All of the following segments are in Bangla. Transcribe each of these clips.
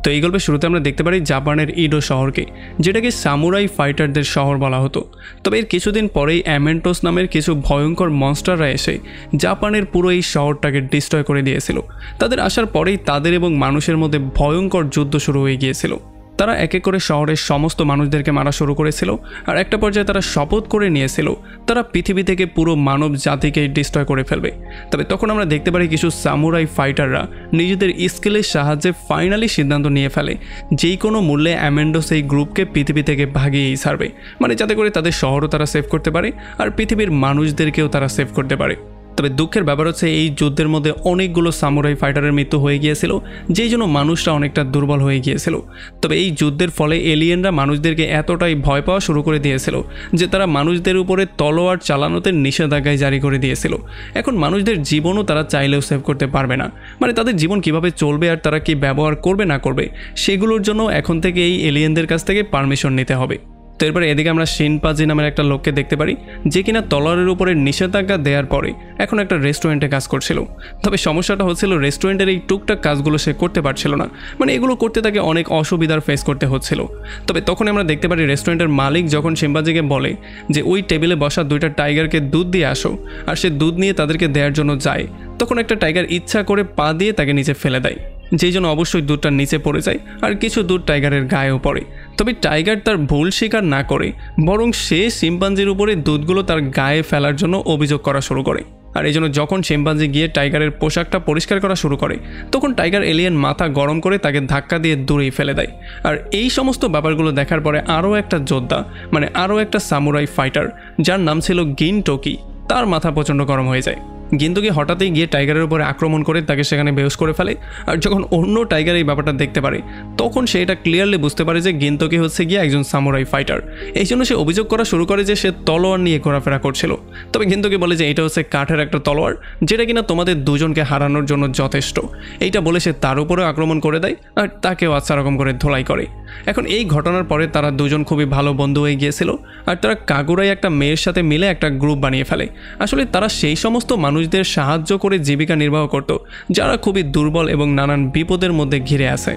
তো এই গল্পের শুরুতে আমরা দেখতে পারি জাপানের ইডো শহরকে, যেটাকে সামুরাই ফাইটারদের শহর বলা হতো। তবে এর কিছুদিন পরেই অ্যামেন্টোস নামের কিছু ভয়ঙ্কর মনস্টাররা এসে জাপানের পুরো এই শহরটাকে ডিস্ট্রয় করে দিয়েছিল। তাদের আসার পরেই তাদের এবং মানুষের মধ্যে ভয়ঙ্কর যুদ্ধ শুরু হয়ে গিয়েছিল। তারা এক এক করে শহরের সমস্ত মানুষদেরকে মারা শুরু করেছিল, আর একটা পর্যায়ে তারা শপথ করে নিয়েছিল তারা পৃথিবী থেকে পুরো মানব জাতিকে ডিস্ট্রয় করে ফেলবে। তবে তখন আমরা দেখতে পারি কিছু সামুরাই ফাইটাররা নিজেদের স্কিলের সাহায্যে ফাইনালি সিদ্ধান্ত নিয়ে ফেলে যেই কোনো মূল্যে অ্যামেন্ডোস এই গ্রুপকে পৃথিবী থেকে ভাগিয়েই ছাড়বে, মানে যাতে করে তাদের শহরও তারা সেভ করতে পারে আর পৃথিবীর মানুষদেরকেও তারা সেভ করতে পারে। তবে দুঃখের ব্যাপার হচ্ছে এই যুদ্ধের মধ্যে অনেকগুলো সামুরাই ফাইটারের মৃত্যু হয়ে গিয়েছিল, যেই জন্য মানুষরা অনেকটা দুর্বল হয়ে গিয়েছিল। তবে এই যুদ্ধের ফলে এলিয়েনরা মানুষদেরকে এতটাই ভয় পাওয়া শুরু করে দিয়েছিল যে তারা মানুষদের উপরে তলোয়ার চালানোতে নিষেধাজ্ঞা জারি করে দিয়েছিল। এখন মানুষদের জীবনও তারা চাইলেও সেভ করতে পারবে না, মানে তাদের জীবন কিভাবে চলবে আর তারা কি ব্যবহার করবে না করবে সেগুলোর জন্য এখন থেকে এই এলিয়েনদের কাছ থেকে পারমিশন নিতে হবে। তো এরপরে এদিকে আমরা শিনপাজি নামের একটা লোককে দেখতে পারি যে কিনা তলোয়ারের উপরে নিষেধাজ্ঞা দেওয়ার পরে এখন একটা রেস্টুরেন্টে কাজ করছিল। তবে সমস্যাটা হচ্ছিল রেস্টুরেন্টের এই টুকটাক কাজগুলো সে করতে পারছিল না, মানে এগুলো করতে তাকে অনেক অসুবিধার ফেস করতে হচ্ছিল। তবে তখন আমরা দেখতে পারি রেস্টুরেন্টের মালিক যখন শিনপাজিকে বলে যে ওই টেবিলে বসা দুইটা টাইগারকে দুধ দিয়ে আসো, আর সে দুধ নিয়ে তাদেরকে দেওয়ার জন্য যায়, তখন একটা টাইগার ইচ্ছা করে পা দিয়ে তাকে নিচে ফেলে দেয়, যেই জন্য অবশ্যই দুধটা নিচে পড়ে যায় আর কিছু দুধ টাইগারের গায়েও পড়ে। তবে টাইগার তার ভুল স্বীকার না করে বরং সে শিম্পাঞ্জির উপরে দুধগুলো তার গায়ে ফেলার জন্য অভিযোগ করা শুরু করে। আর এই জন্য যখন শিম্পাঞ্জি গিয়ে টাইগারের পোশাকটা পরিষ্কার করা শুরু করে তখন টাইগার এলিয়েন মাথা গরম করে তাকে ধাক্কা দিয়ে দূরেই ফেলে দেয়। আর এই সমস্ত ব্যাপারগুলো দেখার পরে আরও একটা যোদ্ধা, মানে আরও একটা সামুরাই ফাইটার যার নাম ছিল গিনটোকি, তার মাথা প্রচণ্ড গরম হয়ে যায়। গিনটোকি হঠাৎই গিয়ে টাইগারের উপরে আক্রমণ করে তাকে সেখানে বেহুশ করে ফেলে। আর যখন অন্য টাইগার এই ব্যাপারটা দেখতে পারে তখন সে এটা ক্লিয়ারলি বুঝতে পারে যে গিনটোকি হচ্ছে গিয়ে একজন সামুরাই ফাইটার। এই জন্য সে অভিযোগ করা শুরু করে যে সে তলোয়ার নিয়ে ঘোরাফেরা করছিল। তবে গিনটোকি বলে যে এটা হচ্ছে কাঠের একটা তলোয়ার যেটা কিনা তোমাদের দুজনকে হারানোর জন্য যথেষ্ট। এইটা বলে সে তার উপরেও আক্রমণ করে দেয় আর তাকেও আচ্ছা রকম করে ধোলাই করে। এখন এই ঘটনার পরে তারা দুজন খুবই ভালো বন্ধু হয়ে গিয়েছিল আর তারা কাগুরাই একটা মেয়ের সাথে মিলে একটা গ্রুপ বানিয়ে ফেলে। আসলে তারা সেই সমস্ত মানুষদের সাহায্য করে জীবিকা নির্বাহ করত যারা খুবই দুর্বল এবং নানান বিপদের মধ্যে ঘিরে আছে।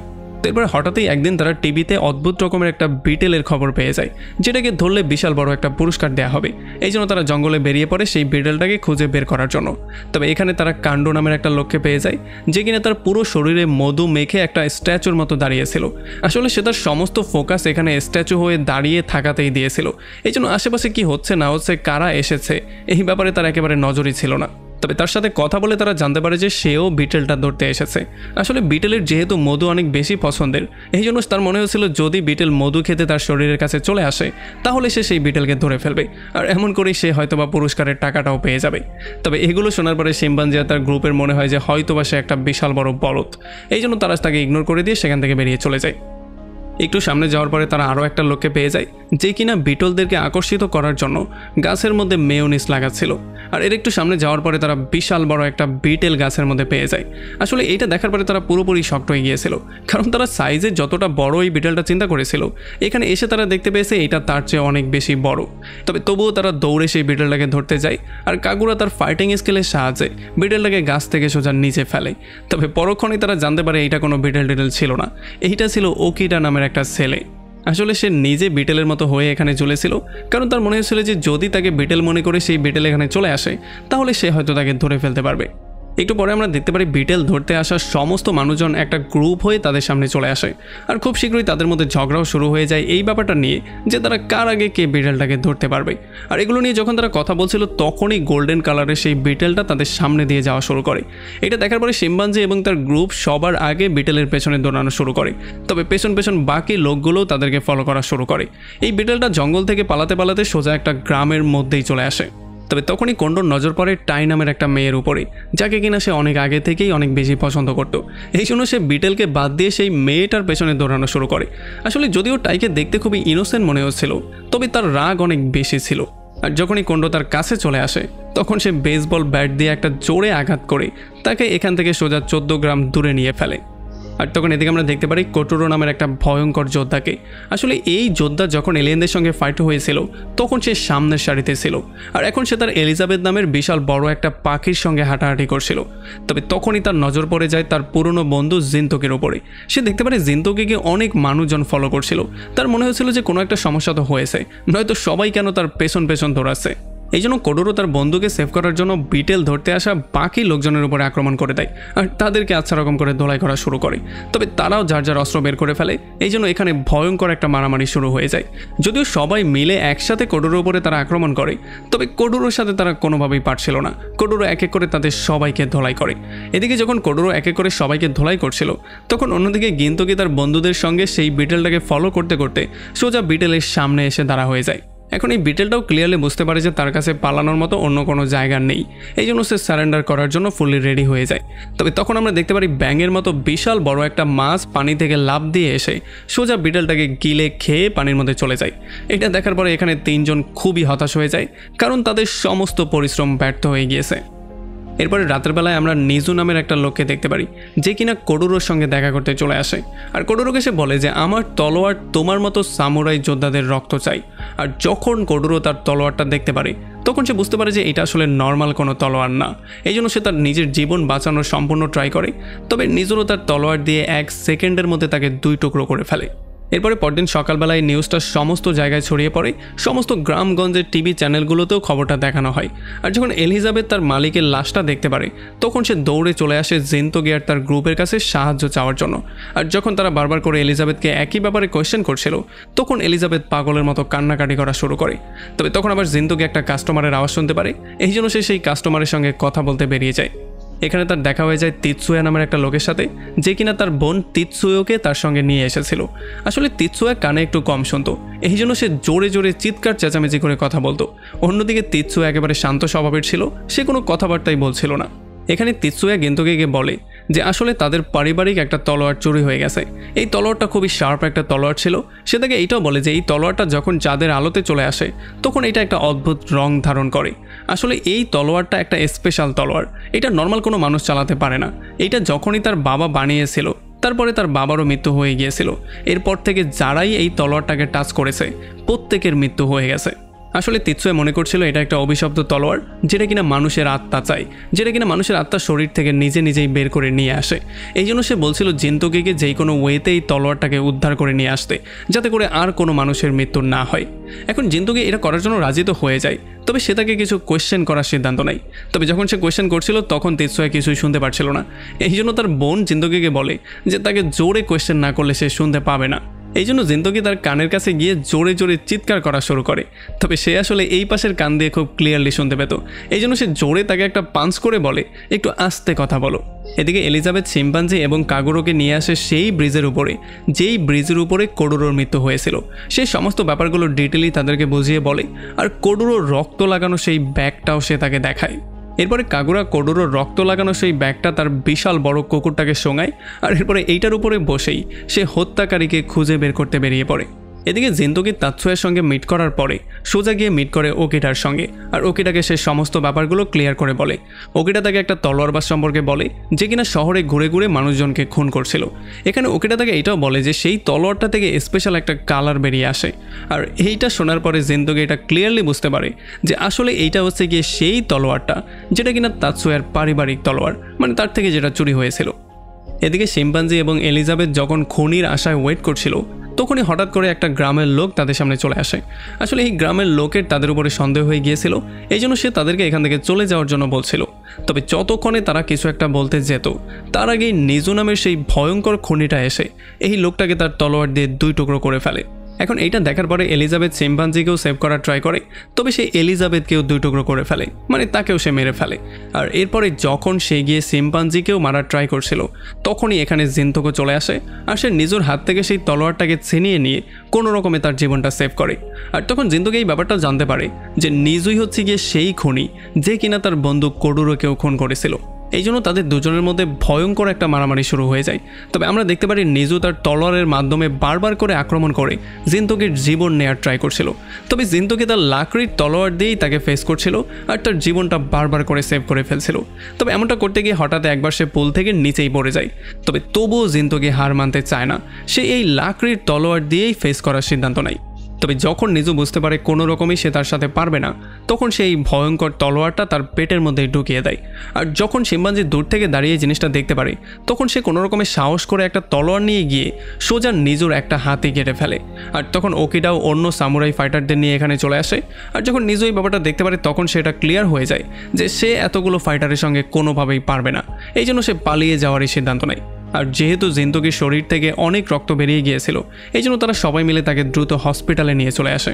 এরপরে হঠাৎই একদিন তারা টিভিতে অদ্ভুত রকমের একটা বিটেলের খবর পেয়ে যায় যেটাকে ধরলে বিশাল বড় একটা পুরস্কার দেওয়া হবে। এই জন্য তারা জঙ্গলে বেরিয়ে পড়ে সেই বিটেলটাকে খুঁজে বের করার জন্য। তবে এখানে তারা কাণ্ড নামের একটা লোককে পেয়ে যায় যে কিনা তার পুরো শরীরে মধু মেখে একটা স্ট্যাচুর মতো দাঁড়িয়েছিল। আসলে সে তার সমস্ত ফোকাস এখানে স্ট্যাচু হয়ে দাঁড়িয়ে থাকাতেই দিয়েছিল। এই জন্য আশেপাশে কি হচ্ছে না হচ্ছে, কারা এসেছে, এই ব্যাপারে তার একেবারে নজরই ছিল না। তবে তার সাথে কথা বলে তারা জানতে পারে যে সেও বিটেলটা ধরতে এসেছে। আসলে বিটেলের যেহেতু মধু অনেক বেশি পছন্দের, এই জন্য তার মনে হয়েছিল যদি বিটেল মধু খেতে তার শরীরের কাছে চলে আসে তাহলে সে সেই বিটেলকে ধরে ফেলবে, আর এমন করেই সে হয়তোবা পুরস্কারের টাকাটাও পেয়ে যাবে। তবে এগুলো শোনার পরে শিম্পাঞ্জি আর তার গ্রুপের মনে হয় যে হয়তোবা সে একটা বিশাল বড় বলদ। এই জন্য তারা তাকে ইগনোর করে দিয়ে সেখান থেকে বেরিয়ে চলে যায়। একটু সামনে যাওয়ার পরে তারা আরও একটা লোককে পেয়ে যায় যে কিনা বিটলদেরকে আকর্ষিত করার জন্য গাছের মধ্যে মেয়োনিজ লাগাচ্ছিল। আর এর একটু সামনে যাওয়ার পরে তারা বিশাল বড় একটা বিটেল গাছের মধ্যে পেয়ে যায়। আসলে এইটা দেখার পরে তারা পুরোপুরি শক্ট হয়ে গিয়েছিল, কারণ তারা সাইজে যতটা বড় এই বিটেলটা চিন্তা করেছিল এখানে এসে তারা দেখতে পেয়েছে এটা তার চেয়ে অনেক বেশি বড়। তবে তবুও তারা দৌড়ে সেই বিটেলটাকে ধরতে যায় আর কাগুরা তার ফাইটিং স্কিলের সাহায্যে বিটেলটাকে গাছ থেকে সোজা নিচে ফেলে। তবে পরক্ষণেই তারা জানতে পারে এইটা কোনো বিটেল ছিল না, এইটা ছিল ওকিটা নামের একটা ছেলে। আসলে সে নিজে বিটেলের মতো হয়ে এখানে চলেছিল, কারণ তার মনে হয়েছিল যে যদি তাকে বিটেল মনে করে সেই বিটেল এখানে চলে আসে তাহলে সে হয়তো তাকে ধরে ফেলতে পারবে। একটু পরে আমরা দেখতে পারি বিটেল ধরতে আসা সমস্ত মানুষজন একটা গ্রুপ হয়ে তাদের সামনে চলে আসে আর খুব শীঘ্রই তাদের মধ্যে ঝগড়াও শুরু হয়ে যায় এই ব্যাপারটা নিয়ে যে তারা কার আগে কে বিটেলটাকে ধরতে পারবে। আর এগুলো নিয়ে যখন তারা কথা বলছিল তখনই গোল্ডেন কালারের সেই বিটেলটা তাদের সামনে দিয়ে যাওয়া শুরু করে। এটা দেখার পরে শিম্পাঞ্জি এবং তার গ্রুপ সবার আগে বিটেলের পেছনে দৌড়ানো শুরু করে। তবে পেছন পেছন বাকি লোকগুলোও তাদেরকে ফলো করা শুরু করে। এই বিটেলটা জঙ্গল থেকে পালাতে পালাতে সোজা একটা গ্রামের মধ্যেই চলে আসে। তবে তখনই কন্ডোর নজর পড়ে টাই নামের একটা মেয়ের উপরে, যাকে কিনা সে অনেক আগে থেকেই অনেক বেশি পছন্দ করত। এই জন্য সে বিটেলকে বাদ দিয়ে সেই মেয়েটার পেছনে দৌড়ানো শুরু করে। আসলে যদিও টাইকে দেখতে খুবই ইনোসেন্ট মনে হচ্ছিল, তবে তার রাগ অনেক বেশি ছিল। আর যখনই কন্ডো তার কাছে চলে আসে তখন সে বেসবল ব্যাট দিয়ে একটা জোরে আঘাত করে তাকে এখান থেকে সোজা 14 গ্রাম দূরে নিয়ে ফেলে। আর তখন এদিকে আমরা দেখতে পারি কোটোরো নামের একটা ভয়ঙ্কর যোদ্ধাকে। আসলে এই যোদ্ধা যখন এলিয়েনদের সঙ্গে ফাইট হয়েছিল তখন সে সামনের সারিতে ছিল, আর এখন সে তার এলিজাবেথ নামের বিশাল বড় একটা পাখির সঙ্গে হাঁটাহাঁটি করছিল। তবে তখনই তার নজর পড়ে যায় তার পুরনো বন্ধু জিনতোকির ওপরে। সে দেখতে পারে জিনতোকিকে অনেক মানুষজন ফলো করছিল। তার মনে হয়েছিল যে কোনো একটা সমস্যা তো হয়েছে, নয়তো সবাই কেন তার পেছন পেছন দৌড়াচ্ছে। এই জন্য কোডোরো তার বন্ধুকে সেভ করার জন্য বিটেল ধরতে আসা বাকি লোকজনের উপরে আক্রমণ করে দেয় আর তাদেরকে আচ্ছা রকম করে ধোলাই করা শুরু করে। তবে তারাও যার যার অস্ত্র বের করে ফেলে। এই জন্য এখানে ভয়ঙ্কর একটা মারামারি শুরু হয়ে যায়। যদিও সবাই মিলে একসাথে কোডোরোর উপরে তারা আক্রমণ করে, তবে কোডোরোর সাথে তারা কোনোভাবেই পারছিল না। কোডোরো এক এক করে তাদের সবাইকে ধোলাই করে। এদিকে যখন কোডোরো এক এক করে সবাইকে ধোলাই করছিল, তখন অন্যদিকে গিনতোকি তার বন্ধুদের সঙ্গে সেই বিটেলটাকে ফলো করতে করতে সোজা বিটেলের সামনে এসে দাঁড়া হয়ে যায়। এখন এই বিটেলটাও ক্লিয়ারলি বুঝতে পারে যে তার কাছে পালানোর মতো অন্য কোনো জায়গা নেই। এই জন্য সে সারেন্ডার করার জন্য ফুললি রেডি হয়ে যায়। তবে তখন আমরা দেখতে পারি ব্যাঙের মতো বিশাল বড় একটা মাছ পানি থেকে লাফ দিয়ে এসে সোজা বিটেলটাকে গিলে খেয়ে পানির মধ্যে চলে যায়। এটা দেখার পরে এখানে তিনজন খুবই হতাশ হয়ে যায়, কারণ তাদের সমস্ত পরিশ্রম ব্যর্থ হয়ে গিয়েছে। এরপরে রাতের বেলায় আমরা নিজু নামের একটা লোককে দেখতে পারি, যে কিনা কোডোরোর সঙ্গে দেখা করতে চলে আসে। আর কোডোরোকে সে বলে যে আমার তলোয়ার তোমার মতো সামুরাই যোদ্ধাদের রক্ত চাই। আর যখন কোডোরো তার তলোয়ারটা দেখতে পারে, তখন সে বুঝতে পারে যে এটা আসলে নর্মাল কোনো তলোয়ার না। এই জন্য সে তার নিজের জীবন বাঁচানোর সম্পূর্ণ ট্রাই করে। তবে নিজেরও তার তলোয়ার দিয়ে 1 সেকেন্ডের মধ্যে তাকে 2 টুকরো করে ফেলে। এরপরে পরদিন সকালবেলায় নিউজটা সমস্ত জায়গায় ছড়িয়ে পড়ে। সমস্ত গ্রামগঞ্জের টিভি চ্যানেলগুলোতেও খবরটা দেখানো হয়। আর যখন এলিজাবেথ তার মালিকের লাশটা দেখতে পারে, তখন সে দৌড়ে চলে আসে জিনতোকি আর তার গ্রুপের কাছে সাহায্য চাওয়ার জন্য। আর যখন তারা বারবার করে এলিজাবেথকে একই ব্যাপারে কোয়েশ্চেন করছিল, তখন এলিজাবেথ পাগলের মতো কান্নাকাটি করা শুরু করে। তবে তখন আবার জিনতোকি একটা কাস্টমারের আওয়াজ শুনতে পারে। এই জন্য সে সেই কাস্টমারের সঙ্গে কথা বলতে বেরিয়ে যায়। এখানে তার দেখা হয়ে যায় তিৎসুয়া নামের একটা লোকের সাথে, যে কিনা তার বোন তিৎসুয়োকে তার সঙ্গে নিয়ে এসেছিল। আসলে তিৎসুয়া কানে একটু কম শুনতো, এই জন্য সে জোরে জোরে চিৎকার চেঁচামেচি করে কথা বলতো। অন্যদিকে তিৎসুয়া একেবারে শান্ত স্বভাবের ছিল, সে কোনো কথাবার্তাই বলছিল না। এখানে তিৎসুয়া গিনতোকিকে বলে যে আসলে তাদের পারিবারিক একটা তলোয়ার চুরি হয়ে গেছে। এই তলোয়ারটা খুবই শার্প একটা তলোয়ার ছিল। সে তাকে এইটাও বলে যে এই তলোয়ারটা যখন চাঁদের আলোতে চলে আসে, তখন এটা একটা অদ্ভুত রং ধারণ করে। আসলে এই তলোয়ারটা একটা স্পেশাল তলোয়ার, এটা নর্মাল কোনো মানুষ চালাতে পারে না। এটা যখনই তার বাবা বানিয়েছিল, তারপরে তার বাবারও মৃত্যু হয়ে গিয়েছিল। এরপর থেকে যারাই এই তলোয়ারটাকে টাচ করেছে, প্রত্যেকের মৃত্যু হয়ে গেছে। আসলে তিৎসুয়া মনে করছিল এটা একটা অভিশপ্ত তলোয়ার, যেটা কিনা মানুষের আত্মা চায়, যেটা কিনা মানুষের আত্মা শরীর থেকে নিজে নিজেই বের করে নিয়ে আসে। এই জন্য সে বলছিল জিনতোকিকে যেই কোনো ওয়েতে এই তলোয়ারটাকে উদ্ধার করে নিয়ে আসতে, যাতে করে আর কোনো মানুষের মৃত্যু না হয়। এখন জিনতোকি এটা করার জন্য রাজি তো হয়ে যায়, তবে সে তাকে কিছু কোয়েশ্চেন করার সিদ্ধান্ত নেয়। তবে যখন সে কোয়েশ্চেন করছিল, তখন তিৎসুয়া কিছুই শুনতে পারছিল না। এই জন্য তার বোন জিনতোকিকে বলে যে তাকে জোরে কোয়েশ্চেন না করলে সে শুনতে পাবে না। এই জন্য জিনতোকি তার কানের কাছে গিয়ে জোরে জোরে চিৎকার করা শুরু করে। তবে সে আসলে এই পাশের কান দিয়ে খুব ক্লিয়ারলি শুনতে পেত। এই জন্য সে জোরে তাকে একটা পাঞ্চ করে বলে একটু আস্তে কথা বলো। এদিকে এলিজাবেথ শিম্পাঞ্জি এবং কাগুরোকে নিয়ে আসে সেই ব্রিজের উপরে, যেই ব্রিজের উপরে কোডোরোর মৃত্যু হয়েছিল। সেই সমস্ত ব্যাপারগুলো ডিটেইলি তাদেরকে বুঝিয়ে বলে, আর কোডোরোর রক্ত লাগানো সেই ব্যাগটাও সে তাকে দেখায়। এরপরে কাগুরা কোডোরোর রক্ত লাগানো সেই ব্যাগটা তার বিশাল বড় কুকুরটাকে শোঙায়, আর এরপরে এইটার উপরে বসেই সে হত্যাকারীকে খুঁজে বের করতে বেরিয়ে পড়ে। এদিকে জিনতোকি তাৎসুয়ার সঙ্গে মিট করার পরে সোজা গিয়ে মিট করে ওকিটার সঙ্গে, আর ওকিটাকে সে সমস্ত ব্যাপারগুলো ক্লিয়ার করে বলে। ওকিটা তাকে একটা তলোয়ারবাজ সম্পর্কে বলে, যে কিনা শহরে ঘুরে ঘুরে মানুষজনকে খুন করছিল। এখানে ওকিটা তাকে এটাও বলে যে সেই তলোয়ারটা থেকে স্পেশাল একটা কালার বেরিয়ে আসে। আর এইটা শোনার পরে জিনতোকি এটা ক্লিয়ারলি বুঝতে পারে যে আসলে এইটা হচ্ছে গিয়ে সেই তলোয়ারটা, যেটা কিনা তাৎসুয়ার পারিবারিক তলোয়ার, মানে তার থেকে যেটা চুরি হয়েছিল। এদিকে শিম্পাঞ্জি এবং এলিজাবেথ যখন খুনির আশায় ওয়েট করছিল, তখনই হঠাৎ করে একটা গ্রামের লোক তাদের সামনে চলে আসে। আসলে এই গ্রামের লোকের তাদের উপরে সন্দেহ হয়ে গিয়েছিল, এই জন্য সে তাদেরকে এখান থেকে চলে যাওয়ার জন্য বলছিল। তবে যতক্ষণে তারা কিছু একটা বলতে যেত, তার আগেই নিজু নামের সেই ভয়ঙ্কর খুনিটা এসে এই লোকটাকে তার তলোয়ার দিয়ে 2 টুকরো করে ফেলে। এখন এইটা দেখার পরে এলিজাবেথ শিম্পাঞ্জিকেও সেভ করার ট্রাই করে, তবে সে এলিজাবেথকেও 2 টুকরো করে ফেলে, মানে তাকেও সে মেরে ফেলে। আর এরপরে যখন সে গিয়ে শিম্পাঞ্জিকেও মারার ট্রাই করছিল, তখনই এখানে জিনতোকি চলে আসে, আর সে নিজের হাত থেকে সেই তলোয়ারটাকে ছিনিয়ে নিয়ে কোনো রকমে তার জীবনটা সেভ করে। আর তখন জিনতোকি এই ব্যাপারটা জানতে পারে যে নিজুই হচ্ছে গিয়ে সেই খুনি, যে কিনা তার বন্ধু কোডোরোকেও খুন করেছিল। এই জন্য তাদের দুজনের মধ্যে ভয়ঙ্কর একটা মারামারি শুরু হয়ে যায়। তবে আমরা দেখতে পারি নিজু তার তলোয়ারের মাধ্যমে বারবার করে আক্রমণ করে জিনতোকির জীবন নেয়ার ট্রাই করছিল। তবে জিনতোকি তার লাকড়ির তলোয়ার দিয়েই তাকে ফেস করছিল আর তার জীবনটা বারবার করে সেভ করে ফেলছিল। তবে এমনটা করতে গিয়ে হঠাৎ একবার সে পুল থেকে নিচেই পড়ে যায়। তবে তবুও জিনতোকি হার মানতে চায় না, সে এই লাকড়ির তলোয়ার দিয়েই ফেস করার সিদ্ধান্ত নেয়। তবে যখন নিজু বুঝতে পারে কোনো রকমই সে তার সাথে পারবে না, তখন সে এই ভয়ঙ্কর তলোয়ারটা তার পেটের মধ্যে ঢুকিয়ে দেয়। আর যখন শিম্পাঞ্জি দূর থেকে দাঁড়িয়ে জিনিসটা দেখতে পারে, তখন সে কোনো রকমের সাহস করে একটা তলোয়ার নিয়ে গিয়ে সোজা নিজুর একটা হাতে কেটে ফেলে। আর তখন ওকিডাও অন্য সামুরাই ফাইটারদের নিয়ে এখানে চলে আসে। আর যখন নিজু এই ব্যাপারটা দেখতে পারে, তখন সেটা ক্লিয়ার হয়ে যায় যে সে এতগুলো ফাইটারের সঙ্গে কোনোভাবেই পারবে না। এই জন্য সে পালিয়ে যাওয়ারই সিদ্ধান্ত নেয়। আর যেহেতু জিনতোকির শরীর থেকে অনেক রক্ত বেরিয়ে গিয়েছিল, এই জন্য তারা সবাই মিলে তাকে দ্রুত হসপিটালে নিয়ে চলে আসে।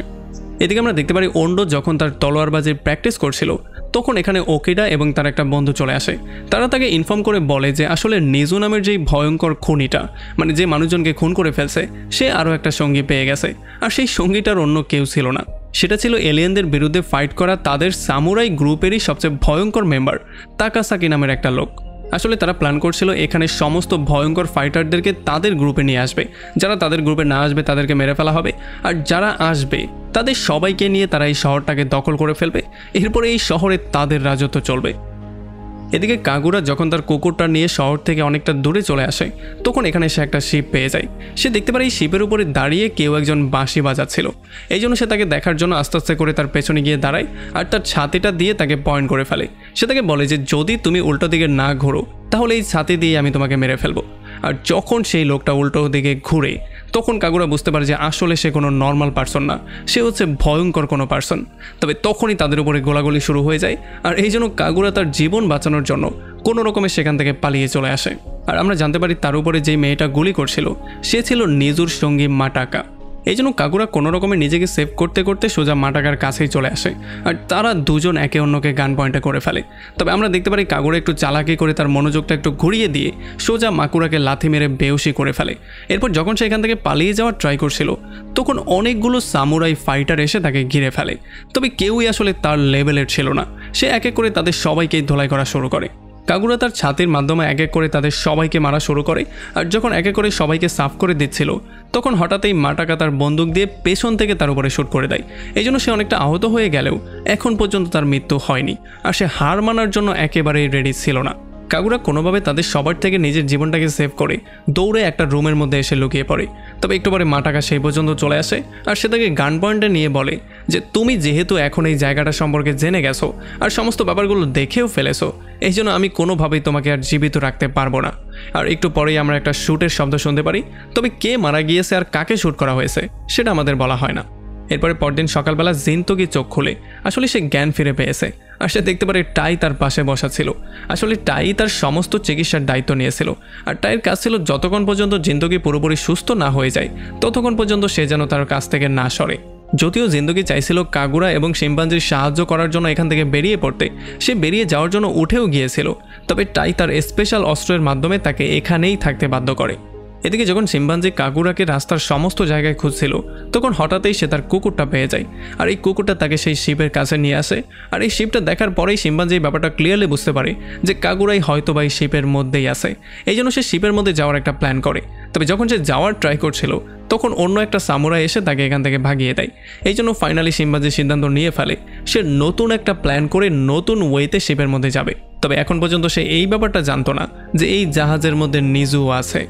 এদিকে আমরা দেখতে পারি ওন্ডো যখন তার তলোয়ারবাজির প্র্যাকটিস করছিল, তখন এখানে ওকিডা এবং তার একটা বন্ধু চলে আসে। তারা তাকে ইনফর্ম করে বলে যে আসলে নিজু নামের যেই ভয়ঙ্কর খুনিটা, মানে যে মানুষজনকে খুন করে ফেলছে, সে আরও একটা সঙ্গী পেয়ে গেছে। আর সেই সঙ্গীটার অন্য কেউ ছিল না, সেটা ছিল এলিয়েনদের বিরুদ্ধে ফাইট করা তাদের সামুরাই গ্রুপেরই সবচেয়ে ভয়ঙ্কর মেম্বার তাকাসাকি নামের একটা লোক। আসলে তারা প্ল্যান করছিল এখানে সমস্ত ভয়ঙ্কর ফাইটারদেরকে তাদের গ্রুপে নিয়ে আসবে। যারা তাদের গ্রুপে না আসবে তাদেরকে মেরে ফেলা হবে, আর যারা আসবে তাদের সবাইকে নিয়ে তারা এই শহরটাকে দখল করে ফেলবে। এরপরে এই শহরে তাদের রাজত্ব চলবে। এদিকে কাগুরা যখন তার কুকুরটা নিয়ে শহর থেকে অনেকটা দূরে চলে আসে, তখন এখানে সে একটা শিপ পেয়ে যায়। সে দেখতে পারে এই শিপের উপরে দাঁড়িয়ে কেউ একজন বাঁশি বাজাচ্ছিল। এই জন্য সে তাকে দেখার জন্য আস্তে আস্তে করে তার পেছনে গিয়ে দাঁড়ায় আর তার ছাতিটা দিয়ে তাকে পয়েন্ট করে ফেলে। সে তাকে বলে যে যদি তুমি উল্টো দিকে না ঘোরো, তাহলে এই ছাতি দিয়ে আমি তোমাকে মেরে ফেলবো। আর যখন সেই লোকটা উল্টো দিকে ঘুরে, তখন কাগুরা বুঝতে পারে যে আসলে সে কোনো নর্মাল পার্সন না, সে হচ্ছে ভয়ঙ্কর কোনো পার্সন। তবে তখনই তাদের উপরে গোলাগুলি শুরু হয়ে যায়। আর এই জন্য কাগুরা তার জীবন বাঁচানোর জন্য কোনো রকমে সেখান থেকে পালিয়ে চলে আসে। আর আমরা জানতে পারি তার উপরে যেই মেয়েটা গুলি করছিল, সে ছিল নিজুর সঙ্গী মাটাকা। এই জন্য কাগুরা কোনো রকমে নিজেকে সেভ করতে করতে সোজা মাটাকার কাছেই চলে আসে। আর তারা দুজন একে অন্যকে গান পয়েন্টে করে ফেলে। তবে আমরা দেখতে পারি কাগুরা একটু চালাকি করে তার মনোযোগটা একটু ঘুরিয়ে দিয়ে সোজা মাকুরাকে লাথি মেরে বেউসি করে ফেলে। এরপর যখন সে এখান থেকে পালিয়ে যাওয়ার ট্রাই করছিল, তখন অনেকগুলো সামুরাই ফাইটার এসে তাকে ঘিরে ফেলে। তবে কেউই আসলে তার লেভেলের ছিল না। সে এক এক করে তাদের সবাইকেই ধোলাই করা শুরু করে। কাগুরা তার ছাতির মাধ্যমে এক এক করে তাদের সবাইকে মারা শুরু করে। আর যখন এক এক করে সবাইকে সাফ করে দিচ্ছিল, তখন হঠাৎই মাটাকা তার বন্দুক দিয়ে পেছন থেকে তার উপরে শ্যুট করে দেয়। এই জন্য সে অনেকটা আহত হয়ে গেলেও এখন পর্যন্ত তার মৃত্যু হয়নি। আর সে হার মানার জন্য একেবারেই রেডি ছিল না। কাগুরা কোনোভাবে তাদের সবার থেকে নিজের জীবনটাকে সেভ করে দৌড়ে একটা রুমের মধ্যে এসে লুকিয়ে পড়ে। তবে একটু পরে মাটাকা সেই পর্যন্ত চলে আসে আর সে তাকে গান পয়েন্টে নিয়ে বলে যে তুমি যেহেতু এখন এই জায়গাটা সম্পর্কে জেনে গেছো আর সমস্ত ব্যাপারগুলো দেখেও ফেলেছো, এই জন্য আমি কোনোভাবেই তোমাকে আর জীবিত রাখতে পারবো না। আর একটু পরেই আমরা একটা শ্যুটের শব্দ শুনতে পারি। তবে কে মারা গিয়েছে আর কাকে শ্যুট করা হয়েছে সেটা আমাদের বলা হয় না। এরপরে পরদিন সকালবেলা জিনতোকি চোখ খুলে আসলে সে জ্ঞান ফিরে পেয়েছে। আর সে দেখতে পারে টাই তার পাশে বসা ছিল। আসলে টাই তার সমস্ত চিকিৎসার দায়িত্ব নিয়েছিল। আর টাইয়ের কাজ ছিল যতক্ষণ পর্যন্ত জিনতোকি পুরোপুরি সুস্থ না হয়ে যায়, ততক্ষণ পর্যন্ত সে যেন তার কাছ থেকে না সরে। যদিও জিনতোকি চাইছিল কাগুরা এবং শিম্পাঞ্জির সাহায্য করার জন্য এখান থেকে বেরিয়ে পড়তে, সে বেরিয়ে যাওয়ার জন্য উঠেও গিয়েছিল। তবে টাই তার স্পেশাল অস্ত্রের মাধ্যমে তাকে এখানেই থাকতে বাধ্য করে। এদিকে যখন শিম্পাঞ্জি কাগুরাকে রাস্তার সমস্ত জায়গায় খুঁজছিল, তখন হঠাৎই সে তার কুকুরটা পেয়ে যায়। আর এই কুকুরটা তাকে সেই শিপের কাছে নিয়ে আসে। আর এই শিপটা দেখার পরেই শিম্পাঞ্জি এই ব্যাপারটা ক্লিয়ারলি বুঝতে পারে যে কাগুরাই হয়তো বা এই শিপের মধ্যেই আছে। এই জন্য সে শিপের মধ্যে যাওয়ার একটা প্ল্যান করে। তবে যখন সে যাওয়ার ট্রাই করছিল, তখন অন্য একটা সামুরাই এসে তাকে এখান থেকে ভাগিয়ে দেয়। এই জন্য ফাইনালি শিম্পাঞ্জি সিদ্ধান্ত নিয়ে ফেলে সে নতুন একটা প্ল্যান করে নতুন ওয়েতে শিপের মধ্যে যাবে। তবে এখন পর্যন্ত সে এই ব্যাপারটা জানতো না যে এই জাহাজের মধ্যে নিজু আছে।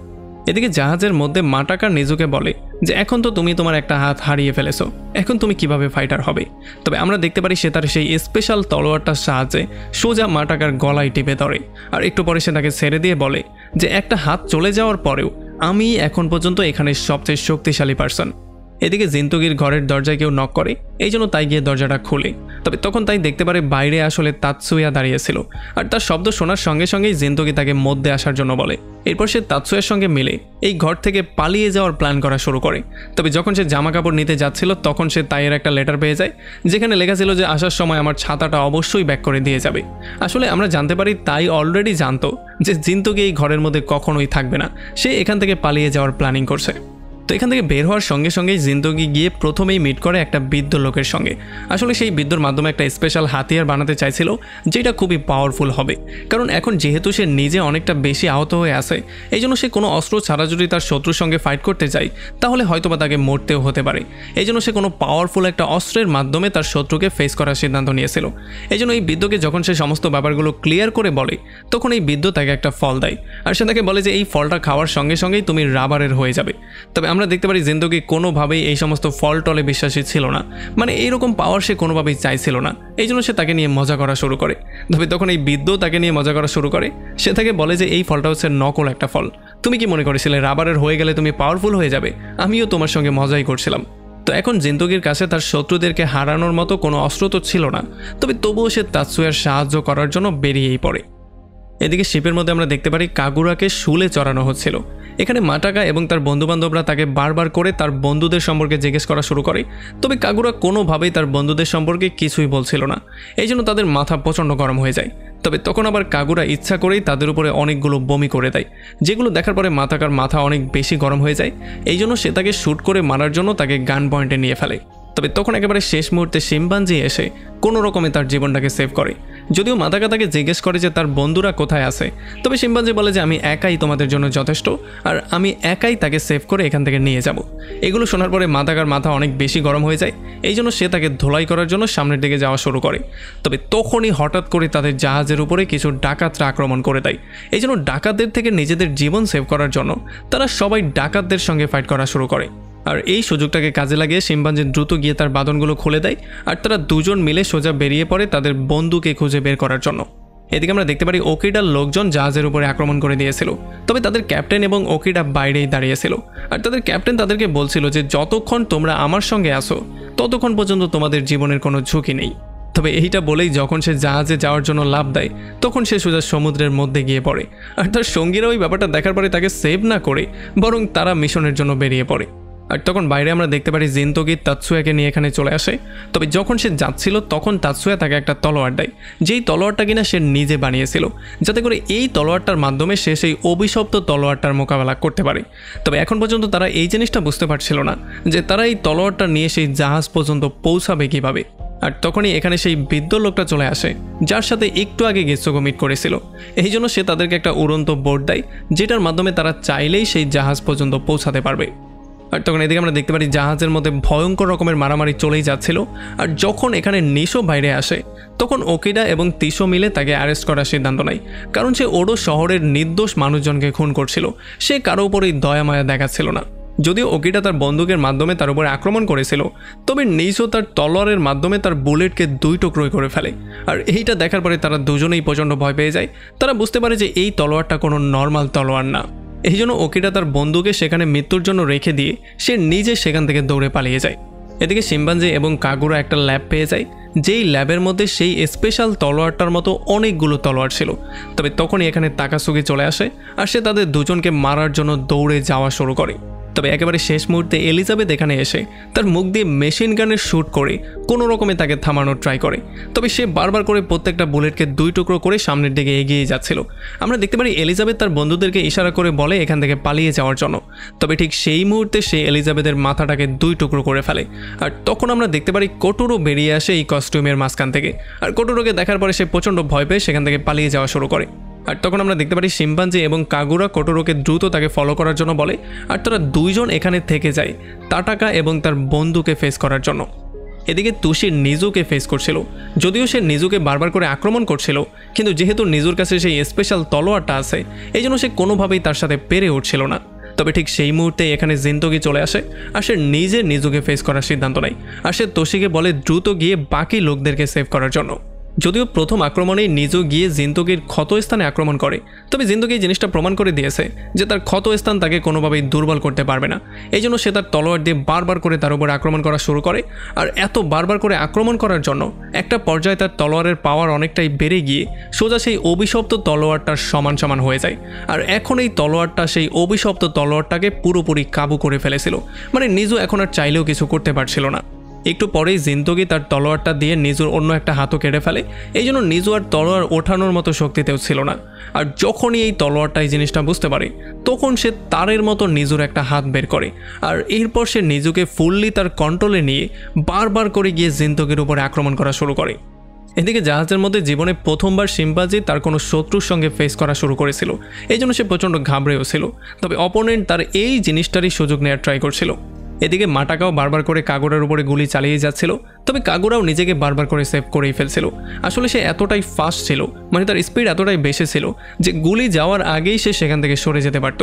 এদিকে জাহাজের মধ্যে মাটাকা নিজুকে বলে যে এখন তো তুমি তোমার একটা হাত হারিয়ে ফেলেছো, এখন তুমি কিভাবে ফাইটার হবে। তবে আমরা দেখতে পারি সে তার সেই স্পেশাল তলোয়ারটার সাহায্যে সোজা মাটাকার গলায় টিপে ধরে। আর একটু পরে সে তাকে ছেড়ে দিয়ে বলে যে একটা হাত চলে যাওয়ার পরেও আমি এখন পর্যন্ত এখানে সবচেয়ে শক্তিশালী পার্সন। এদিকে জিনতোকির ঘরের দরজায় কেউ নক করে, এই জন্য তাই গিয়ে দরজাটা খুলে। তবে তখন তাই দেখতে পারে বাইরে আসলে তাতসুয়া দাঁড়িয়েছিল। আর তার শব্দ শোনার সঙ্গে সঙ্গেই জিনতোকি তাকে মধ্যে আসার জন্য বলে। এরপর সে তাতসুয়ার সঙ্গে মিলে এই ঘর থেকে পালিয়ে যাওয়ার প্ল্যান করা শুরু করে। তবে যখন সে জামা কাপড় নিতে যাচ্ছিল, তখন সে তাইয়ের একটা লেটার পেয়ে যায়, যেখানে লেখা ছিল যে আসার সময় আমার ছাতাটা অবশ্যই ব্যাক করে দিয়ে যাবে। আসলে আমরা জানতে পারি তাই অলরেডি জানতো যে জিনতোকি এই ঘরের মধ্যে কখনোই থাকবে না, সে এখান থেকে পালিয়ে যাওয়ার প্ল্যানিং করছে। তো এখান থেকে বের হওয়ার সঙ্গে সঙ্গেই জিন্দগি গিয়ে প্রথমেই মিট করে একটা বৃদ্ধ লোকের সঙ্গে। আসলে সেই বৃদ্ধর মাধ্যমে একটা স্পেশাল হাতিয়ার বানাতে চাইছিল, যেটা খুবই পাওয়ারফুল হবে। কারণ এখন যেহেতু সে নিজে অনেকটা বেশি আহত হয়ে আছে, এই জন্য সে কোনো অস্ত্র ছাড়া যদি তার শত্রুর সঙ্গে ফাইট করতে যায় তাহলে হয়তোবা তাকে মরতেও হতে পারে। এই জন্য সে কোনো পাওয়ারফুল একটা অস্ত্রের মাধ্যমে তার শত্রুকে ফেস করার সিদ্ধান্ত নিয়েছিল। এই জন্য এই বৃদ্ধকে যখন সে সমস্ত ব্যাপারগুলো ক্লিয়ার করে বলে, তখন এই বৃদ্ধ তাকে একটা ফল দেয়, আর সে তাকে বলে যে এই ফলটা খাওয়ার সঙ্গে সঙ্গেই তুমি রাবারের হয়ে যাবে। তবে আমরা দেখতে পারি জিন্দগি কোনোভাবেই এই সমস্ত ফল টলে বিশ্বাসী ছিল না, মানে এইরকম পাওয়ার সে কোনোভাবেই চাইছিল না। এই জন্য সে তাকে নিয়ে মজা করা শুরু করে। তবে তখন এই বৃদ্ধ তাকে নিয়ে মজা করা শুরু করে। সে তাকে বলে যে এই ফলটা হচ্ছে নকল একটা ফল, তুমি কি মনে করেছিলে রাবারের হয়ে গেলে তুমি পাওয়ারফুল হয়ে যাবে? আমিও তোমার সঙ্গে মজাই করছিলাম। তো এখন জিন্দগির কাছে তার শত্রুদেরকে হারানোর মতো কোনো অস্ত্র তো ছিল না, তবে তবুও সে তাৎসুয়ার সাহায্য করার জন্য বেরিয়েই পড়ে। এদিকে শিপের মধ্যে আমরা দেখতে পারি কাগুরাকে শুলে চড়ানো হচ্ছিল। এখানে মাটাকা এবং তার বন্ধুবান্ধবরা তাকে বারবার করে তার বন্ধুদের সম্পর্কে জিজ্ঞেস করা শুরু করে, তবে কাগুরা কোনোভাবেই তার বন্ধুদের সম্পর্কে কিছুই বলছিল না। এই জন্য তাদের মাথা প্রচণ্ড গরম হয়ে যায়। তবে তখন আবার কাগুরা ইচ্ছা করেই তাদের উপরে অনেকগুলো বমি করে দেয়, যেগুলো দেখার পরে মাতাকার মাথা অনেক বেশি গরম হয়ে যায়। এই জন্য সে তাকে শ্যুট করে মারার জন্য তাকে গান পয়েন্টে নিয়ে ফেলে। তবে তখন একেবারে শেষ মুহূর্তে শিম্পাঞ্জি এসে কোনো রকমে তার জীবনটাকে সেভ করে। যদিও মাতাকা তাকে জিজ্ঞেস করে যে তার বন্ধুরা কোথায় আছে, তবে শিম্পাঞ্জি বলে যে আমি একাই তোমাদের জন্য যথেষ্ট, আর আমি একাই তাকে সেভ করে এখান থেকে নিয়ে যাব। এগুলো শোনার পরে মাতাকার মাথা অনেক বেশি গরম হয়ে যায়। এই জন্য সে তাকে ধোলাই করার জন্য সামনের দিকে যাওয়া শুরু করে। তবে তখনই হঠাৎ করে তাদের জাহাজের উপরে কিছু ডাকাতরা আক্রমণ করে দেয়। এই জন্য ডাকাতদের থেকে নিজেদের জীবন সেভ করার জন্য তারা সবাই ডাকাতদের সঙ্গে ফাইট করা শুরু করে। আর এই সুযোগটাকে কাজে লাগিয়ে শিম্পাঞ্জি দ্রুত গিয়ে তার বাঁধনগুলো খুলে দেয়, আর তারা দুজন মিলে সোজা বেরিয়ে পড়ে তাদের বন্ধুকে খুঁজে বের করার জন্য। এদিকে আমরা দেখতে পারি ওকিডার লোকজন জাহাজের উপরে আক্রমণ করে দিয়েছিল, তবে তাদের ক্যাপ্টেন এবং ওকিডা বাইরেই দাঁড়িয়েছিল। আর তাদের ক্যাপ্টেন তাদেরকে বলছিল যে যতক্ষণ তোমরা আমার সঙ্গে আসো ততক্ষণ পর্যন্ত তোমাদের জীবনের কোনো ঝুঁকি নেই। তবে এইটা বলেই যখন সে জাহাজে যাওয়ার জন্য লাফ দেয়, তখন সে সোজা সমুদ্রের মধ্যে গিয়ে পড়ে। আর তার সঙ্গীরা ওই ব্যাপারটা দেখার পরে তাকে সেভ না করে বরং তারা মিশনের জন্য বেরিয়ে পড়ে। আর তখন বাইরে আমরা দেখতে পারি জিন্তোগি তাৎসুয়াকে নিয়ে এখানে চলে আসে। তবে যখন সে যাচ্ছিল তখন তাৎসুয়া তাকে একটা তলোয়ার দেয়, যেই তলোয়ারটা কিনা সে নিজে বানিয়েছিল, যাতে করে এই তলোয়ারটার মাধ্যমে সে সেই অভিশপ্ত তলোয়ারটার মোকাবেলা করতে পারে। তবে এখন পর্যন্ত তারা এই জিনিসটা বুঝতে পারছিল না যে তারা এই তলোয়ারটা নিয়ে সেই জাহাজ পর্যন্ত পৌঁছাবে কীভাবে। আর তখনই এখানে সেই বৃদ্ধ লোকটা চলে আসে, যার সাথে একটু আগে গেসোগো মিট করেছিল। এই জন্য সে তাদেরকে একটা উড়ন্ত বোট দেয়, যেটার মাধ্যমে তারা চাইলেই সেই জাহাজ পর্যন্ত পৌঁছাতে পারবে। আর তখন এদিকে আমরা দেখতে পারি জাহাজের মধ্যে ভয়ঙ্কর রকমের মারামারি চলেই যাচ্ছিল। আর যখন এখানে নিশো বাইরে আসে, তখন ওকিডা এবং তিশো মিলে তাকে অ্যারেস্ট করার সিদ্ধান্ত নেয়, কারণ সে ওডো শহরের নির্দোষ মানুষজনকে খুন করছিল। সে কারো উপরেই দয়া মায়া দেখাচ্ছিল না। যদিও ওকিডা তার বন্দুকের মাধ্যমে তার উপরে আক্রমণ করেছিল, তবে নিশো তার তলোয়ারের মাধ্যমে তার বুলেটকে 2 টুকরোই করে ফেলে। আর এইটা দেখার পরে তারা দুজনেই প্রচণ্ড ভয় পেয়ে যায়। তারা বুঝতে পারে যে এই তলোয়ারটা কোনো নর্মাল তলোয়ার না। এই জন্য ওকিডা তার বন্ধুকে সেখানে মৃত্যুর জন্য রেখে দিয়ে সে নিজে সেখান থেকে দৌড়ে পালিয়ে যায়। এদিকে শিম্পাঞ্জি এবং কাগুরা একটা ল্যাব পেয়ে যায়, যেই ল্যাবের মধ্যে সেই স্পেশাল তলোয়ারটার মতো অনেকগুলো তলোয়ার ছিল। তবে তখনই এখানে তাকাসুগি চলে আসে, আর সে তাদের দুজনকে মারার জন্য দৌড়ে যাওয়া শুরু করে। তবে একেবারে শেষ মুহূর্তে এলিজাবেথ এখানে এসে তার মুখ দিয়ে মেশিন গানের শ্যুট করে কোনো রকমে তাকে থামানোর ট্রাই করে। তবে সে বারবার করে প্রত্যেকটা বুলেটকে 2 টুকরো করে সামনের দিকে এগিয়ে যাচ্ছিল। আমরা দেখতে পারি এলিজাবেথ তার বন্ধুদেরকে ইশারা করে বলে এখান থেকে পালিয়ে যাওয়ার জন্য। তবে ঠিক সেই মুহূর্তে সে এলিজাবেথের মাথাটাকে 2 টুকরো করে ফেলে। আর তখন আমরা দেখতে পারি কোটোরো বেরিয়ে আসে এই কস্টিউমের মাঝখান থেকে। আর কোটোরোকে দেখার পরে সে প্রচণ্ড ভয় পেয়ে সেখান থেকে পালিয়ে যাওয়া শুরু করে। আর তখন আমরা দেখতে পারি শিম্পাঞ্জি এবং কাগুরা কোটোরোকে দ্রুত তাকে ফলো করার জন্য বলে, আর তারা দুইজন এখানে থেকে যায় তাটাকা এবং তার বন্ধুকে ফেস করার জন্য। এদিকে তুষি নিজুকে ফেস করছিল। যদিও সে নিজুকে বারবার করে আক্রমণ করছিল, কিন্তু যেহেতু নিজুর কাছে সেই স্পেশাল তলোয়ারটা আছে, এই জন্য সে কোনোভাবেই তার সাথে পেরে উঠছিল না। তবে ঠিক সেই মুহূর্তে এখানে জিন্তোগি চলে আসে, আর সে নিজে নিজুকে ফেস করার সিদ্ধান্ত নেয়। আর সে তোশিকে বলে দ্রুত গিয়ে বাকি লোকদেরকে সেভ করার জন্য। যদিও প্রথম আক্রমণেই নিজু গিয়ে জিন্তোগির ক্ষত স্থানে আক্রমণ করে, তবে জিন্তোগি জিনিসটা প্রমাণ করে দিয়েছে যে তার ক্ষত স্থান তাকে কোনোভাবেই দুর্বল করতে পারবে না। এই জন্য সে তার তলোয়ার দিয়ে বারবার করে তার উপর আক্রমণ করা শুরু করে। আর এত বারবার করে আক্রমণ করার জন্য একটা পর্যায়ে তার তলোয়ারের পাওয়ার অনেকটাই বেড়ে গিয়ে সোজা সেই অভিশপ্ত তলোয়ারটার সমান সমান হয়ে যায়। আর এখন এই তলোয়ারটা সেই অভিশপ্ত তলোয়ারটাকে পুরোপুরি কাবু করে ফেলেছিল, মানে নিজু এখন আর চাইলেও কিছু করতে পারছিল না। একটু পরেই জিন্তগি তার তলোয়ারটা দিয়ে নিজুর অন্য একটা হাতও কেটে ফেলে। এই জন্য নিজু আর তলোয়ার ওঠানোর মতো শক্তিতেও ছিল না। আর যখনই এই তলোয়ারটা এই জিনিসটা বুঝতে পারে তখন সে তারের মতো নিজুর একটা হাত বের করে, আর এরপর সে নিজুকে ফুললি তার কন্ট্রোলে নিয়ে বারবার করে গিয়ে জিন্তগির উপরে আক্রমণ করা শুরু করে। এদিকে জাহাজের মধ্যে জীবনে প্রথমবার শিম্পাঞ্জি তার কোনো শত্রুর সঙ্গে ফেস করা শুরু করেছিল, এই জন্য সে প্রচণ্ড ঘাবড়েও ছিল। তবে অপোনেন্ট তার এই জিনিসটারই সুযোগ নেওয়ার ট্রাই করছিল। এদিকে মাটাকাও বারবার করে কাগুরার উপরে গুলি চালিয়ে যাচ্ছিল, তবে কাগুরাও নিজেকে বারবার করে সেভ করেই ফেলছিল। আসলে সে এতটাই ফাস্ট ছিল, মানে তার স্পিড এতটাই বেশি ছিল যে গুলি যাওয়ার আগেই সে সেখান থেকে সরে যেতে পারত।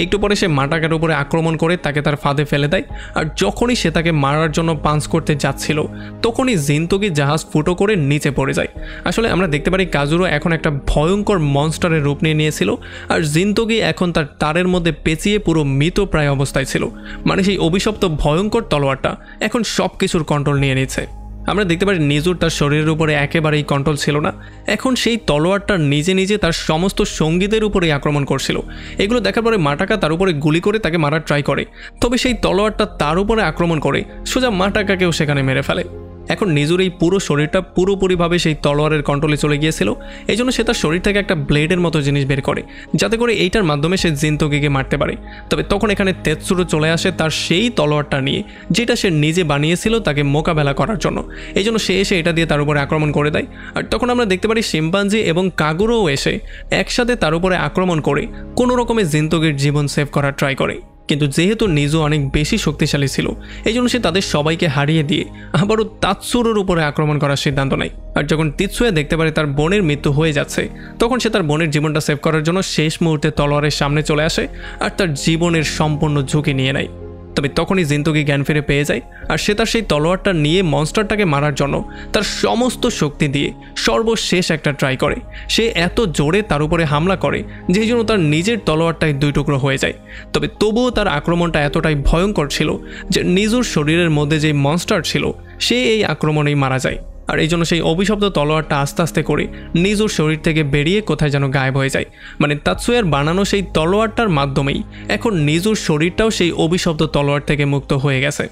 একটু পরে সে মাটাকার উপরে আক্রমণ করে তাকে তার ফাঁদে ফেলে দেয়। আর যখনই সে তাকে মারার জন্য পাঞ্চ করতে যাচ্ছিল তখনই জিন্তগি জাহাজ ফুটো করে নিচে পড়ে যায়। আসলে আমরা দেখতে পারি কাজুরো এখন একটা ভয়ঙ্কর মনস্টারের রূপ নিয়ে নিয়েছিল, আর জিন্তগি এখন তার তারের মধ্যে পেঁচিয়ে পুরো মৃতপ্রায় অবস্থায় ছিল। মানে সেই অভিশপ্ত ভয়ঙ্কর তলোয়ারটা এখন সব কিছুর কন্ট্রোল নিয়ে নিচ্ছে। আমরা দেখতে পারি নিজুর তার শরীরের উপরে একেবারেই কন্ট্রোল ছিল না। এখন সেই তলোয়ারটা নিজে নিজে তার সমস্ত সঙ্গীদের উপরেই আক্রমণ করছিল। এগুলো দেখার পরে মাটাকা তার উপরে গুলি করে তাকে মারার ট্রাই করে, তবে সেই তলোয়ারটা তার উপরে আক্রমণ করে সোজা মাটাকাকেও সেখানে মেরে ফেলে। এখন নিজুর এই পুরো শরীরটা পুরোপুরিভাবে সেই তলোয়ারের কন্ট্রোলে চলে গিয়েছিল। এই জন্য সে তার শরীর থেকে একটা ব্লেডের মতো জিনিস বের করে, যাতে করে এইটার মাধ্যমে সে জিন্তগিকে মারতে পারে। তবে তখন এখানে তেৎসুরো চলে আসে তার সেই তলোয়ারটা নিয়ে, যেটা সে নিজে বানিয়েছিল তাকে মোকাবেলা করার জন্য। এই জন্য সে এসে এটা দিয়ে তার উপরে আক্রমণ করে দেয়। আর তখন আমরা দেখতে পারি শিম্পাঞ্জি এবং কাগুরোও এসে একসাথে তার উপরে আক্রমণ করে কোনো রকমে জিন্তগির জীবন সেভ করার ট্রাই করে। কিন্তু যেহেতু নিজু অনেক বেশি শক্তিশালী ছিল, এই জন্য সে তাদের সবাইকে হারিয়ে দিয়ে আবারও তাৎসুরোর উপরে আক্রমণ করার সিদ্ধান্ত নেয়। আর যখন তিৎসুয়া দেখতে পারে তার বোনের মৃত্যু হয়ে যাচ্ছে, তখন সে তার বোনের জীবনটা সেভ করার জন্য শেষ মুহূর্তে তলোয়ারের সামনে চলে আসে আর তার জীবনের সম্পূর্ণ ঝুঁকি নিয়ে নেয়। তবে তখনই জিন্তগি জ্ঞান ফিরে পেয়ে যায়, আর সে তার সেই তলোয়ারটা নিয়ে মনস্টারটাকে মারার জন্য তার সমস্ত শক্তি দিয়ে সর্বশেষ একটা ট্রাই করে। সে এত জোরে তার উপরে হামলা করে যেই জন্য তার নিজের তলোয়ারটাই দুই টুকরো হয়ে যায়। তবে তবুও তার আক্রমণটা এতটাই ভয়ঙ্কর ছিল যে নিজুর শরীরের মধ্যে যে মনস্টার ছিল সে এই আক্রমণেই মারা যায়। আর এই জন্য সেই অভিশপ্ত তলোয়ারটা আস্তে আস্তে করে নিজুর শরীর থেকে বেরিয়ে কোথায় যেন গায়েব হয়ে যায়। মানে তাৎসুয়ার বানানো সেই তলোয়ারটার মাধ্যমেই এখন নিজুর শরীরটাও সেই অভিশপ্ত তলোয়ার থেকে মুক্ত হয়ে গেছে।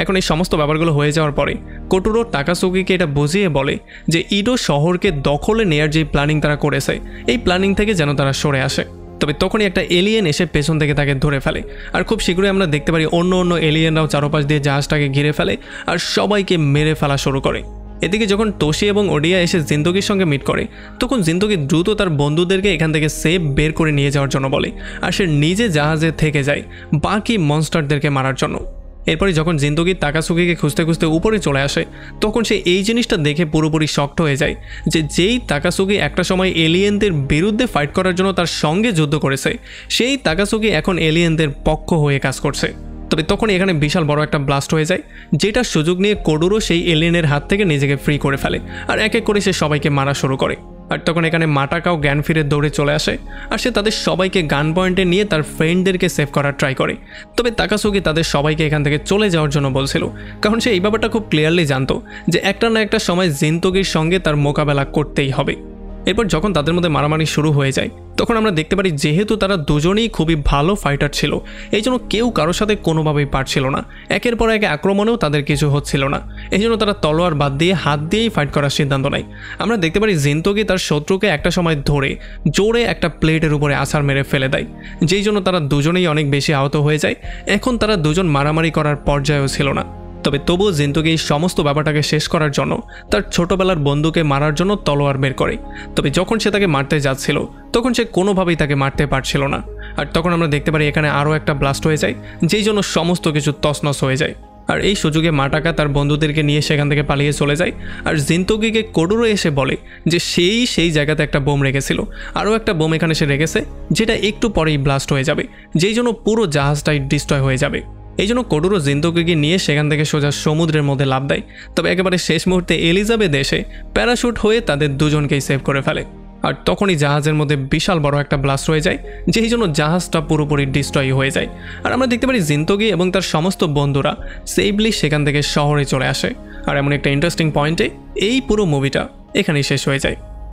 এখন এই সমস্ত ব্যাপারগুলো হয়ে যাওয়ার পরে কোটুরো তাকাসুকিকে এটা বুঝিয়ে বলে যে ইডো শহরকে দখলে নেয়ার যে প্ল্যানিং তারা করেছে, এই প্ল্যানিং থেকে যেন তারা সরে আসে। তবে তখনই একটা এলিয়েন এসে পেছন থেকে তাকে ধরে ফেলে, আর খুব শীঘ্রই আমরা দেখতে পারি অন্য অন্য এলিয়েনরাও চারপাশ দিয়ে জাহাজটাকে ঘিরে ফেলে আর সবাইকে মেরে ফেলা শুরু করে। এদিকে যখন তোশি এবং ওডিয়া এসে জিন্তগির সঙ্গে মিট করে, তখন জিন্তগি দ্রুত তার বন্ধুদেরকে এখান থেকে সেফ বের করে নিয়ে যাওয়ার জন্য বলে, আর সে নিজে জাহাজে থেকে যায় বাকি মনস্টারদেরকে মারার জন্য। এরপরে যখন জিন্তগি তাকাসুকিকে খুঁজতে খুঁজতে উপরে চলে আসে, তখন সে এই জিনিসটা দেখে পুরোপুরি শক্ট হয়ে যায় যে যেই তাকাসুকি একটা সময় এলিয়েনদের বিরুদ্ধে ফাইট করার জন্য তার সঙ্গে যুদ্ধ করেছে, সেই তাকাসুকি এখন এলিয়েনদের পক্ষ হয়ে কাজ করছে। তবে তখন এখানে বিশাল বড় একটা ব্লাস্ট হয়ে যায়, যেটার সুযোগ নিয়ে কোডুরো সেই এলিয়েনের হাত থেকে নিজেকে ফ্রি করে ফেলে, আর এক এক করে সে সবাইকে মারা শুরু করে। আর তখন এখানে মাটাকাও জ্ঞান ফিরে দৌড়ে চলে আসে, আর সে তাদের সবাইকে গান পয়েন্টে নিয়ে তার ফ্রেন্ডদেরকে সেভ করার ট্রাই করে। তবে তাকাসুকি তাদের সবাইকে এখান থেকে চলে যাওয়ার জন্য বলছিল, কারণ সে এই ব্যাপারটা খুব ক্লিয়ারলি জানতো যে একটা না একটা সময় জিন্তগির সঙ্গে তার মোকাবেলা করতেই হবে। এরপর যখন তাদের মধ্যে মারামারি শুরু হয়ে যায়, তখন আমরা দেখতে পারি যেহেতু তারা দুজনেই খুবই ভালো ফাইটার ছিল, এই জন্য কেউ কারোর সাথে কোনোভাবেই পারছিল না। একের পর এক আক্রমণেও তাদের কিছু হচ্ছিল না, এই জন্য তারা তলোয়ার বাদ দিয়ে হাত দিয়েই ফাইট করার সিদ্ধান্ত নেয়। আমরা দেখতে পারি জিন্তগি তার শত্রুকে একটা সময় ধরে জোরে একটা প্লেটের উপরে আছাড় মেরে ফেলে দেয়, যেই জন্য তারা দুজনেই অনেক বেশি আহত হয়ে যায়। এখন তারা দুজন মারামারি করার পর্যায়েও ছিল না। তবে তবুও জিন্তগি এই সমস্ত ব্যাপারটাকে শেষ করার জন্য তার ছোটবেলার বন্ধুকে মারার জন্য তলোয়ার বের করে। তবে যখন সে তাকে মারতে যাচ্ছিল, তখন সে কোনোভাবেই তাকে মারতে পারছিল না। আর তখন আমরা দেখতে পারি এখানে আরও একটা ব্লাস্ট হয়ে যায়, যেই জন্য সমস্ত কিছু তছনছ হয়ে যায়। আর এই সুযোগে মাটাকা তার বন্ধুদেরকে নিয়ে সেখান থেকে পালিয়ে চলে যায়। আর জিন্তগিকে কোডুরো এসে বলে যে সেই জায়গাতে একটা বোম রেখেছিল, আরও একটা বোম এখানে সে রেখেছে, যেটা একটু পরেই ব্লাস্ট হয়ে যাবে, যেই জন্য পুরো জাহাজটাই ডিস্ট্রয় হয়ে যাবে। এই জন্য কোডুরো জিন্তগিকে নিয়ে সেখান থেকে সোজা সমুদ্রের মধ্যে লাফ দেয়। তবে একেবারে শেষ মুহূর্তে এলিজাবেথ এসে প্যারাশুট হয়ে তাদের দুজনকেই সেভ করে ফেলে। আর তখনই জাহাজের মধ্যে বিশাল বড় একটা ব্লাস্ট হয়ে যায়, যেই জন্য জাহাজটা পুরোপুরি ডিস্ট্রয় হয়ে যায়। আর আমরা দেখতে পারি জিন্তগি এবং তার সমস্ত বন্ধুরা সেফলি সেখান থেকে শহরে চলে আসে। আর এমন একটা ইন্টারেস্টিং পয়েন্টে এই পুরো মুভিটা এখানেই শেষ হয়ে যায়।